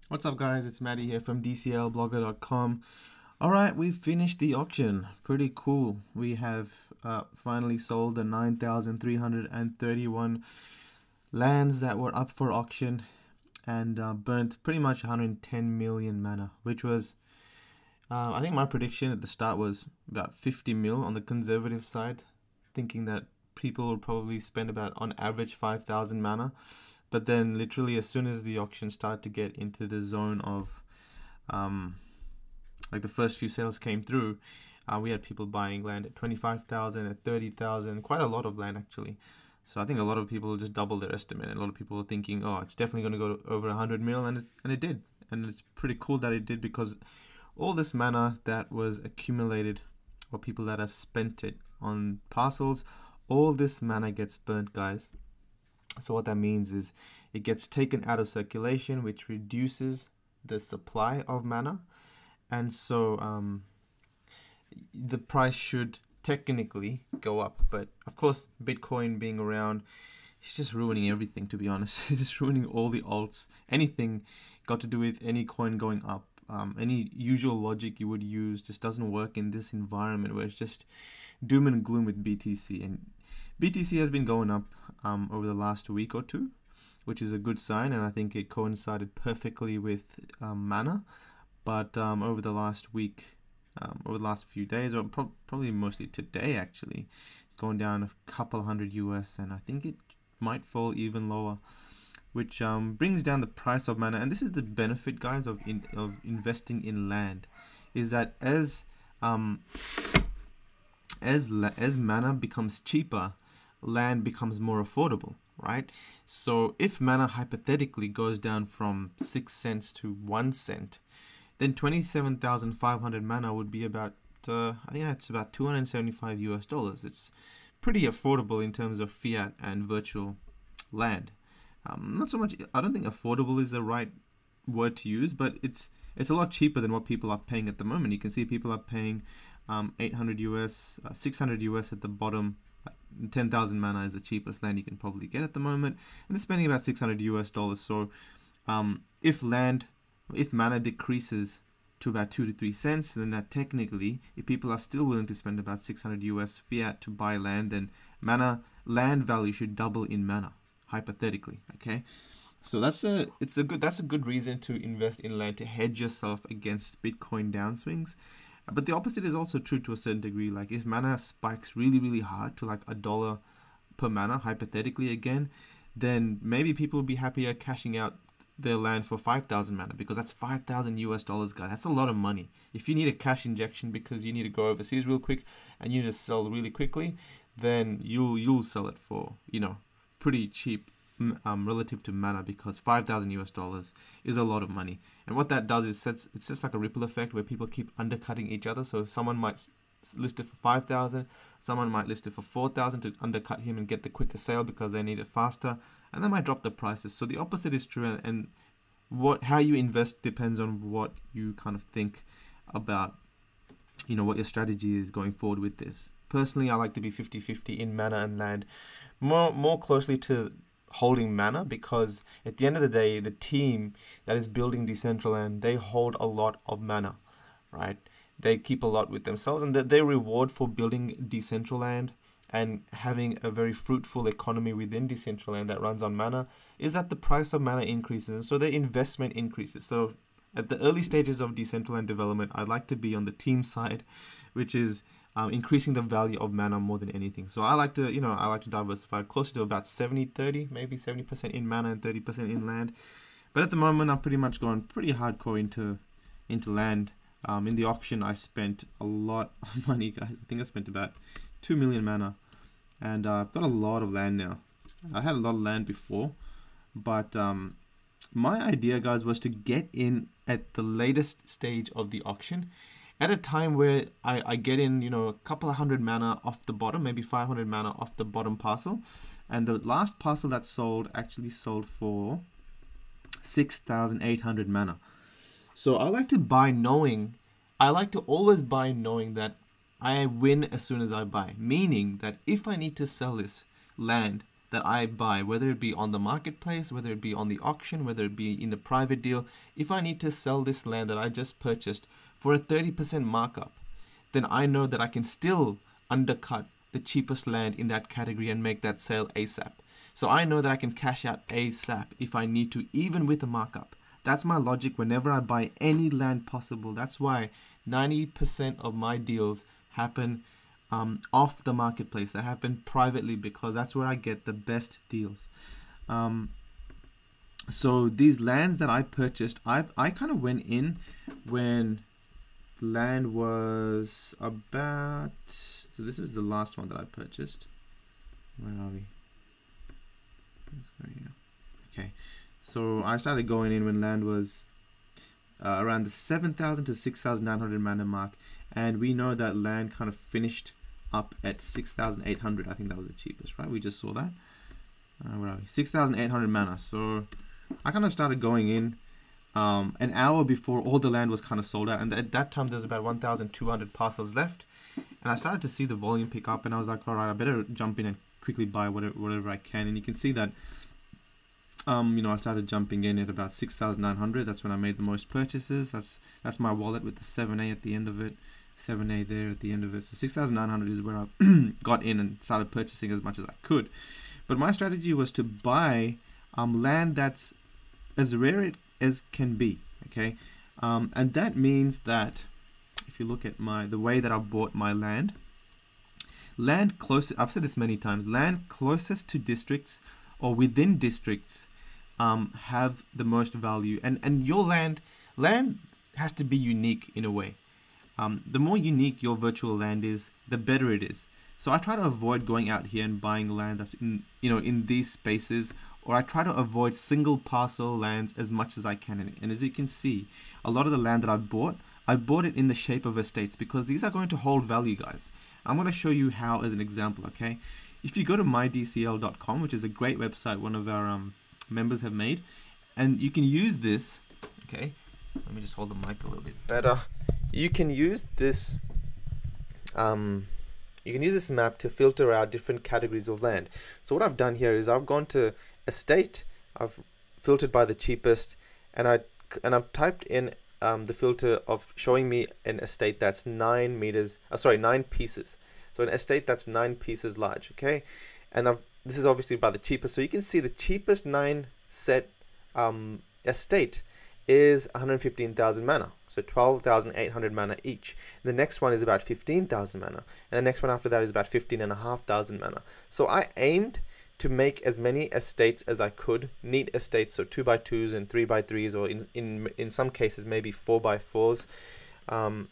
What's up, guys? It's Maddie here from DCLblogger.com. Alright, we've finished the auction. Pretty cool. We have finally sold the 9,331 lands that were up for auction and burnt pretty much 110 million mana, which was, I think my prediction at the start was about 50 mil on the conservative side, thinking that people would probably spend about on average 5,000 mana. But then literally as soon as the auction started to get into the zone of like the first few sales came through, we had people buying land at 25,000, at 30,000, quite a lot of land actually. So I think a lot of people just doubled their estimate. A lot of people were thinking, oh, it's definitely going to go over 100 mil, and it did. And it's pretty cool that it did, because all this mana that was accumulated, or people that have spent it on parcels, all this mana gets burnt, guys. So what that means is it gets taken out of circulation, which reduces the supply of mana. And so the price should technically go up. But of course, Bitcoin being around, it's just ruining everything, to be honest. It's just ruining all the alts. Anything got to do with any coin going up. Any usual logic you would use just doesn't work in this environment where it's just doom and gloom with BTC. And BTC has been going up over the last week or two, which is a good sign, and I think it coincided perfectly with mana. But over the last week, over the last few days, or probably mostly today actually, it's gone down a couple hundred US, and I think it might fall even lower, which brings down the price of mana. And this is the benefit, guys, of investing in land, is that as mana becomes cheaper, land becomes more affordable, right? So if mana hypothetically goes down from 6 cents to 1 cent, then 27,500 mana would be about, I think that's about 275 US dollars. It's pretty affordable in terms of fiat and virtual land. Not so much, I don't think affordable is the right word to use, but it's a lot cheaper than what people are paying at the moment. You can see people are paying 800 US, 600 US at the bottom. 10,000 mana is the cheapest land you can probably get at the moment, and they're spending about 600 US dollars. So if mana decreases to about 2 to 3 cents, then that technically, if people are still willing to spend about 600 US fiat to buy land, then land value should double in mana, hypothetically. Okay, so that's a good reason to invest in land, to hedge yourself against Bitcoin downswings. But the opposite is also true to a certain degree. Like if mana spikes really, really hard to like $1 per mana, hypothetically again, then maybe people will be happier cashing out their land for 5,000 mana, because that's 5,000 US dollars, guys. That's a lot of money. If you need a cash injection because you need to go overseas real quick and you need to sell really quickly, then you'll sell it for, pretty cheap relative to mana, because 5,000 US dollars is a lot of money. And what that does is it's just like a ripple effect where people keep undercutting each other. So someone might list it for 5,000, someone might list it for 4,000 to undercut him and get the quicker sale because they need it faster, and they might drop the prices. So the opposite is true, and how you invest depends on what you kind of think about, what your strategy is going forward with this. Personally, I like to be 50-50 in mana and land, more closely to holding mana, because at the end of the day, the team that is building Decentraland, they hold a lot of mana, right? They keep a lot with themselves, and their reward for building Decentraland and having a very fruitful economy within Decentraland that runs on mana is that the price of mana increases, and so their investment increases. So at the early stages of Decentraland development, I'd like to be on the team side, which is increasing the value of mana more than anything. So I like to diversify closer to about 70-30, maybe 70% in mana and 30% in land. But at the moment, I'm pretty much going pretty hardcore into land. In the auction, I spent a lot of money, guys. I think I spent about 2 million mana, and I've got a lot of land now. I had a lot of land before, but my idea, guys, was to get in at the latest stage of the auction, at a time where I get in, a couple of hundred mana off the bottom, maybe 500 mana off the bottom parcel. And the last parcel that sold actually sold for 6,800 mana. So I like to always buy knowing that I win as soon as I buy. Meaning that if I need to sell this land that I buy, whether it be on the marketplace, whether it be on the auction, whether it be in a private deal, if I need to sell this land that I just purchased for a 30% markup, then I know that I can still undercut the cheapest land in that category and make that sale ASAP. So I know that I can cash out ASAP if I need to, even with a markup. That's my logic whenever I buy any land possible. That's why 90% of my deals happen off the marketplace. They happen privately because that's where I get the best deals. So these lands that I purchased, I kind of went in when land was about, so this is the last one that I purchased. Where are we? Okay, so I started going in when land was around the 7,000 to 6,900 mana mark, and we know that land kind of finished up at 6,800. I think that was the cheapest, right? We just saw that. Where are we? 6,800 mana. So I kind of started going in an hour before all the land was kind of sold out, and at that time there's about 1,200 parcels left, and I started to see the volume pick up, and I was like, all right, I better jump in and quickly buy whatever I can. And you can see that I started jumping in at about 6,900. That's when I made the most purchases. That's my wallet with the 7A at the end of it. 7A there at the end of it. So 6,900 is where I got in and started purchasing as much as I could. But my strategy was to buy land that's as rare as can be. Okay, and that means that if you look at the way that I bought my land closest, I've said this many times, land closest to districts or within districts have the most value, and your land has to be unique in a way. The more unique your virtual land is, the better it is. So I try to avoid going out here and buying land that's in these spaces, or I try to avoid single parcel lands as much as I can. And as you can see, a lot of the land that I bought it in the shape of estates because these are going to hold value, guys. I'm going to show you how as an example, okay? If you go to mydcl.com, which is a great website one of our members have made, and you can use this, okay? Let me just hold the mic a little bit better. You can use this map to filter out different categories of land. So what I've done here is I've gone to estate, I've filtered by the cheapest, and I've typed in the filter of showing me an estate that's 9 pieces. So an estate that's 9 pieces large, okay? And this is obviously by the cheapest. So you can see the cheapest 9 set estate is 115,000 mana. So 12,800 mana each. The next one is about 15,000 mana. And the next one after that is about 15,500 mana. So I aimed to make as many estates as I could, neat estates, so 2x2s and 3x3s, or in some cases maybe 4x4s. And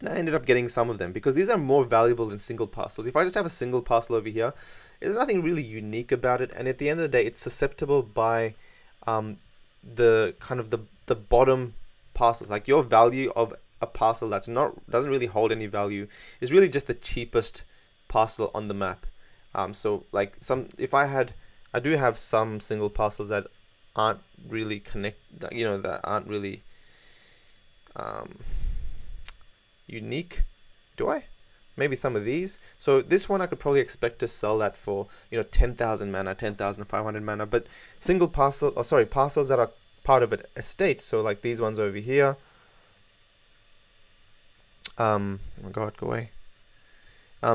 I ended up getting some of them because these are more valuable than single parcels. If I just have a single parcel over here, there's nothing really unique about it, and at the end of the day, it's susceptible by the kind of the bottom parcels. Like your value of a parcel doesn't really hold any value is really just the cheapest parcel on the map. So like I do have some single parcels that aren't really that aren't really unique. Do I? Maybe some of these. So this one I could probably expect to sell that for 10,000 mana, 10,500 mana. But parcels that are part of an estate. So like these ones over here. Oh my God, go away.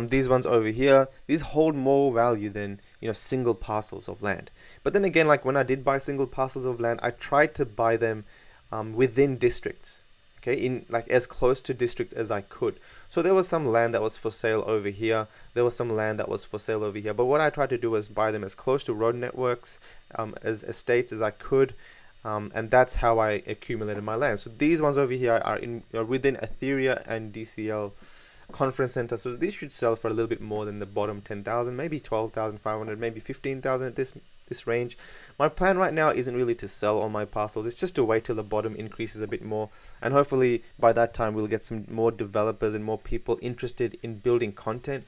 These ones over here, these hold more value than single parcels of land. But then again, like when I did buy single parcels of land, I tried to buy them within districts. Okay, in like as close to districts as I could. So there was some land that was for sale over here. There was some land that was for sale over here. But what I tried to do was buy them as close to road networks, as estates as I could. And that's how I accumulated my land. So these ones over here are within Etheria and DCL conference center. So these should sell for a little bit more than the bottom 10,000, maybe 12,500, maybe 15,000 at this range. My plan right now isn't really to sell all my parcels. It's just to wait till the bottom increases a bit more, and hopefully by that time we'll get some more developers and more people interested in building content,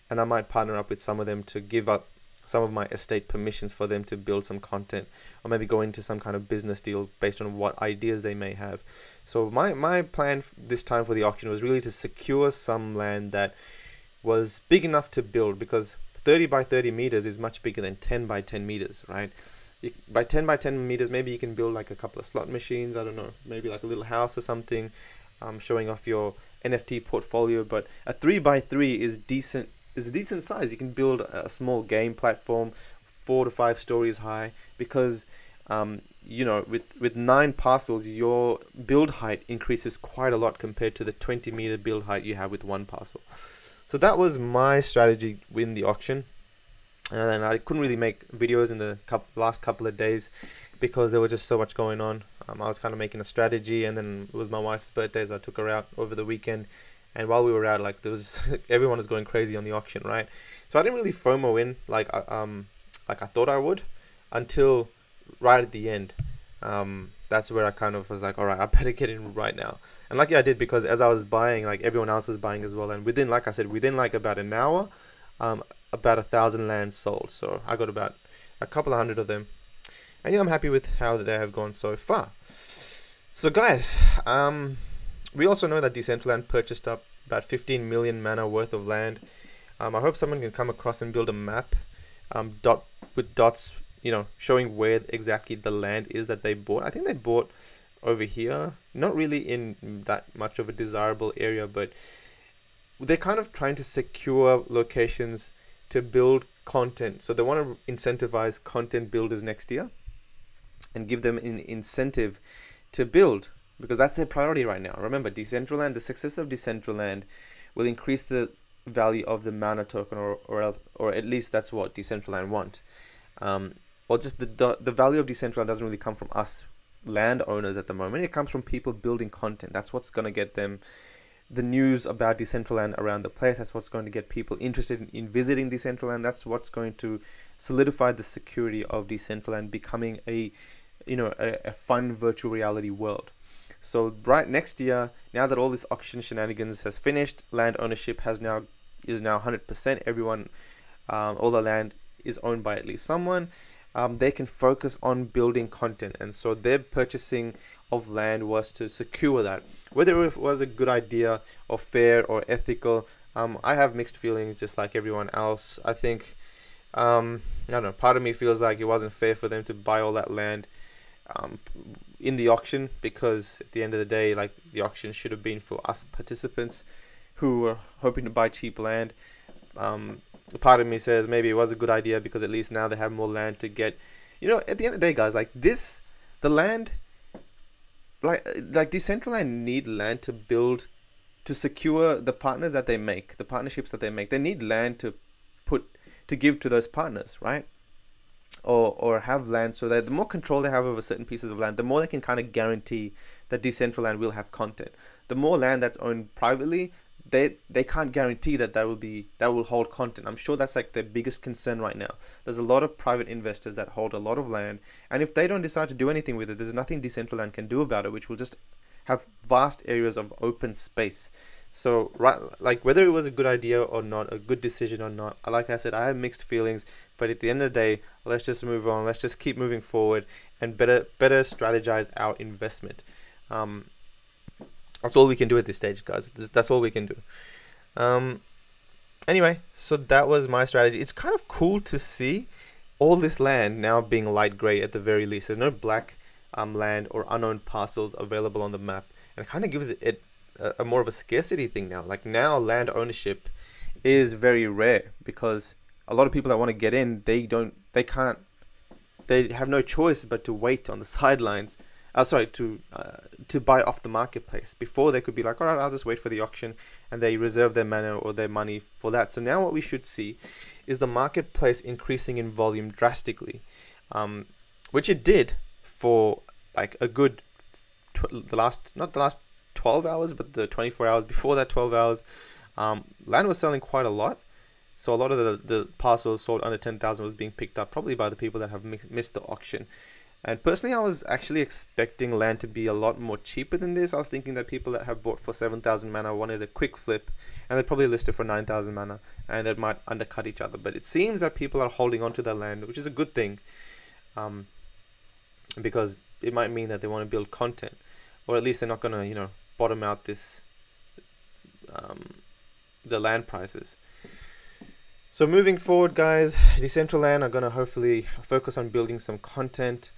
and I might partner up with some of them to give up some of my estate permissions for them to build some content, or maybe go into some kind of business deal based on what ideas they may have. So my plan this time for the auction was really to secure some land that was big enough to build, because 30 by 30 meters is much bigger than 10 by 10 meters, right? By 10 by 10 meters, maybe you can build like a couple of slot machines, I don't know, maybe like a little house or something, showing off your NFT portfolio. But a 3 by 3 is a decent size. You can build a small game platform 4 to 5 stories high, because you know, with 9 parcels, your build height increases quite a lot compared to the 20-meter build height you have with 1 parcel. So that was my strategy in the auction. And then I couldn't really make videos in the last couple of days because there was just so much going on. I was kind of making a strategy, and then it was my wife's birthday, so I took her out over the weekend. And while we were out, like, there was everyone was going crazy on the auction, right? So I didn't really FOMO in like I thought I would, until right at the end. That's where I kind of was like, all right, I better get in right now. And lucky I did, because as I was buying, like, everyone else was buying as well. And within, like I said, within like about an hour, about 1,000 lands sold. So I got about a couple of hundred of them. And yeah, I'm happy with how they have gone so far. So guys, we also know that Decentraland purchased up about 15 million mana worth of land. I hope someone can come across and build a map with dots, you know, showing where exactly the land is that they bought. I think they bought over here, not really in that much of a desirable area, but they're kind of trying to secure locations to build content. So they want to incentivize content builders next year and give them an incentive to build, because that's their priority right now. Remember, Decentraland, the success of Decentraland will increase the value of the mana token, or at least that's what Decentraland want. Well, just the value of Decentraland doesn't really come from us landowners at the moment. It comes from people building content. That's what's going to get them the news about Decentraland around the place. That's what's going to get people interested in visiting Decentraland. That's what's going to solidify the security of Decentraland becoming a fun virtual reality world. So right next year, now that all this auction shenanigans has finished, land ownership is now 100%. Everyone, all the land is owned by at least someone. They can focus on building content, and so their purchasing of land was to secure that. Whether it was a good idea or fair or ethical, I have mixed feelings, just like everyone else. I think, I don't know, part of me feels like it wasn't fair for them to buy all that land in the auction, because at the end of the day, like, the auction should have been for us participants who were hoping to buy cheap land. Part of me says maybe it was a good idea, because at least now they have more land to get. You know, at the end of the day, guys, like this, the land, like Decentraland need land to build, to secure the partners that they make, the partnerships that they make. They need land to give to those partners, right? Or have land, so that the more control they have over certain pieces of land, the more they can kind of guarantee that Decentraland will have content. The more land that's owned privately, they can't guarantee that will hold content. I'm sure that's like their biggest concern right now. There's a lot of private investors that hold a lot of land, and if they don't decide to do anything with it, there's nothing Decentraland can do about it, which will just have vast areas of open space. So, right, like, whether it was a good idea or not, a good decision or not, like I said, I have mixed feelings. But at the end of the day, let's just move on. Let's just keep moving forward and better strategize our investment. That's all we can do at this stage, guys. That's all we can do. Anyway, so that was my strategy. It's kind of cool to see all this land now being light gray at the very least. There's no black land or unowned parcels available on the map, and it kind of gives it a more of a scarcity thing now. Like, now land ownership is very rare, because a lot of people that want to get in, they have no choice but to wait on the sidelines. To buy off the marketplace. Before, they could be like, all right, I'll just wait for the auction, and they reserve their mana or their money for that. So now what we should see is the marketplace increasing in volume drastically, which it did for like a good not the last 12 hours, but the 24 hours before that 12 hours. Land was selling quite a lot. So a lot of the parcels sold under 10,000 was being picked up, probably by the people that have missed the auction. And personally, I was actually expecting land to be a lot more cheaper than this. I was thinking that people that have bought for 7,000 mana wanted a quick flip, and they'd probably list it for 9,000 mana, and they might undercut each other. But it seems that people are holding on to their land, which is a good thing, because it might mean that they want to build content, or at least they're not going to, you know, bottom out the land prices. So moving forward, guys, Decentraland are going to hopefully focus on building some content.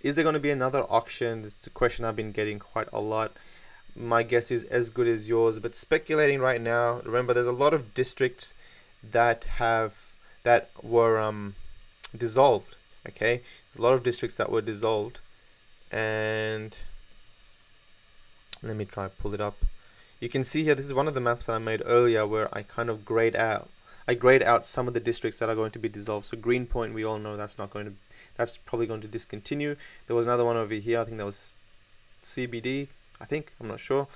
Is there going to be another auction? It's a question I've been getting quite a lot. My guess is as good as yours, but speculating right now. Remember, there's a lot of districts that were dissolved. Okay, there's a lot of districts that were dissolved, and let me try pull it up. You can see here, this is one of the maps that I made earlier where I kind of grade out some of the districts that are going to be dissolved. So Greenpoint, we all know that's probably going to discontinue. There was another one over here, I think that was CBD, I'm not sure.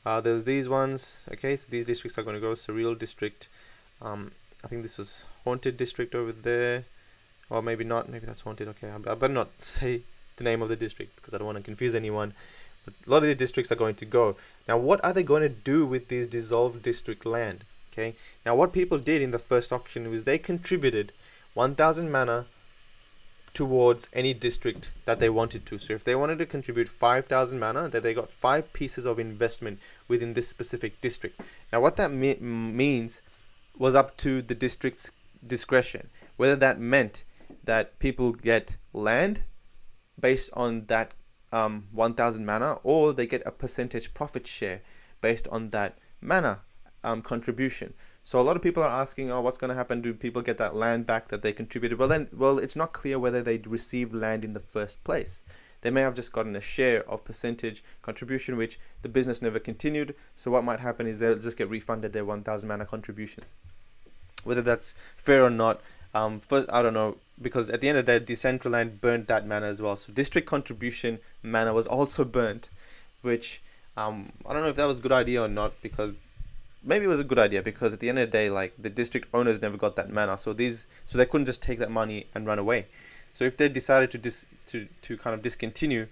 There's these ones. Okay, so these districts are going to go. Surreal District, I think this was Haunted District over there, or maybe not, maybe that's Haunted. Okay, I better not say the name of the district because I don't want to confuse anyone. But a lot of the districts are going to go. Now, what are they going to do with these dissolved district land? Okay, now what people did in the first auction was they contributed 1,000 mana towards any district that they wanted to. So if they wanted to contribute 5,000 mana, then they got 5 pieces of investment within this specific district. Now what that means was up to the district's discretion, whether that meant that people get land based on that 1,000 mana, or they get a percentage profit share based on that mana contribution. So a lot of people are asking, oh, what's going to happen? Do people get that land back that they contributed? Well, it's not clear whether they received land in the first place. They may have just gotten a share of percentage contribution, which the business never continued. So what might happen is they'll just get refunded their 1,000 mana contributions. Whether that's fair or not, first, I don't know, because at the end of the day, Decentraland burnt that mana as well. So district contribution mana was also burnt, which I don't know if that was a good idea or not, because maybe it was a good idea, because at the end of the day, like, the district owners never got that mana, so they couldn't just take that money and run away. So if they decided to kind of discontinue,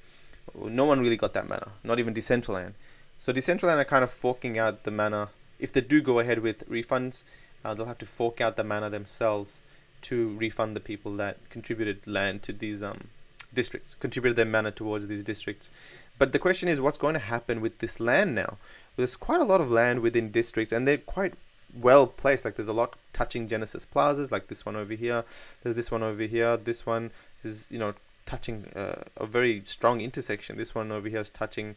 no one really got that mana, not even Decentraland. So Decentraland are kind of forking out the mana. If they do go ahead with refunds, they'll have to fork out the mana themselves to refund the people that contributed land to these districts, contributed their mana towards these districts. But the question is, what's going to happen with this land now? There's quite a lot of land within districts, and they're quite well placed. Like, there's a lot touching Genesis plazas, like this one over here. There's this one over here. This one is, you know, touching a very strong intersection. This one over here is touching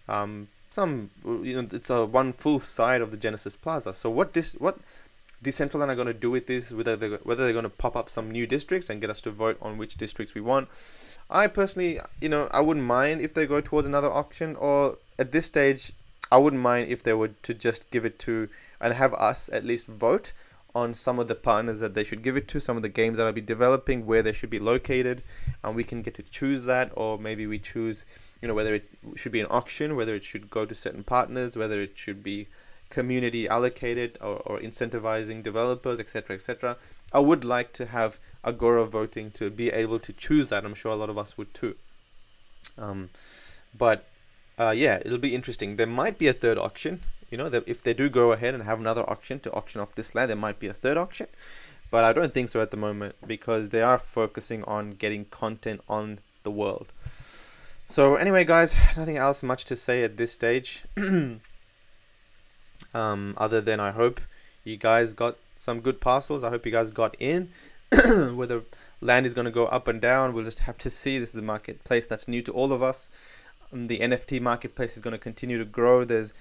some, you know, it's a one full side of the Genesis plaza. So what Decentraland are going to do with this, whether they're going to pop up some new districts and get us to vote on which districts we want. I personally, you know, I wouldn't mind if they go towards another auction, or at this stage, I wouldn't mind if they were to just give it to, and have us at least vote on some of the partners that they should give it to, some of the games that I'll be developing, where they should be located, and we can get to choose that. Or maybe we choose, you know, whether it should be an auction, whether it should go to certain partners, whether it should be community allocated, or incentivizing developers, etc., etc. I would like to have Agora voting to be able to choose that. I'm sure a lot of us would too. Yeah, it'll be interesting. There might be a third auction. You know, if they do go ahead and have another auction to auction off this land, there might be a third auction. But I don't think so at the moment, because they are focusing on getting content on the world. So anyway, guys, nothing else much to say at this stage. Other than I hope you guys got some good parcels. I hope you guys got in. Whether land is going to go up and down, we'll just have to see. This is a marketplace that's new to all of us. The NFT marketplace is going to continue to grow. There's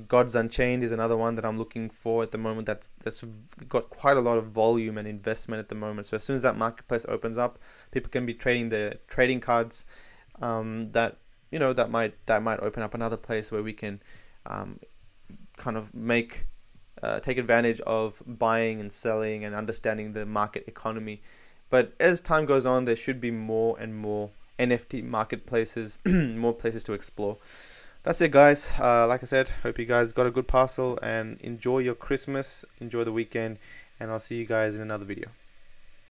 Gods Unchained is another one that I'm looking for at the moment. That's got quite a lot of volume and investment at the moment. So as soon as that marketplace opens up, people can be trading their trading cards. That might open up another place where we can kind of take advantage of buying and selling and understanding the market economy. But as time goes on, there should be more and more NFT marketplaces, more places to explore. That's it, guys. Like I said, hope you guys got a good parcel, and enjoy your Christmas, enjoy the weekend, and I'll see you guys in another video.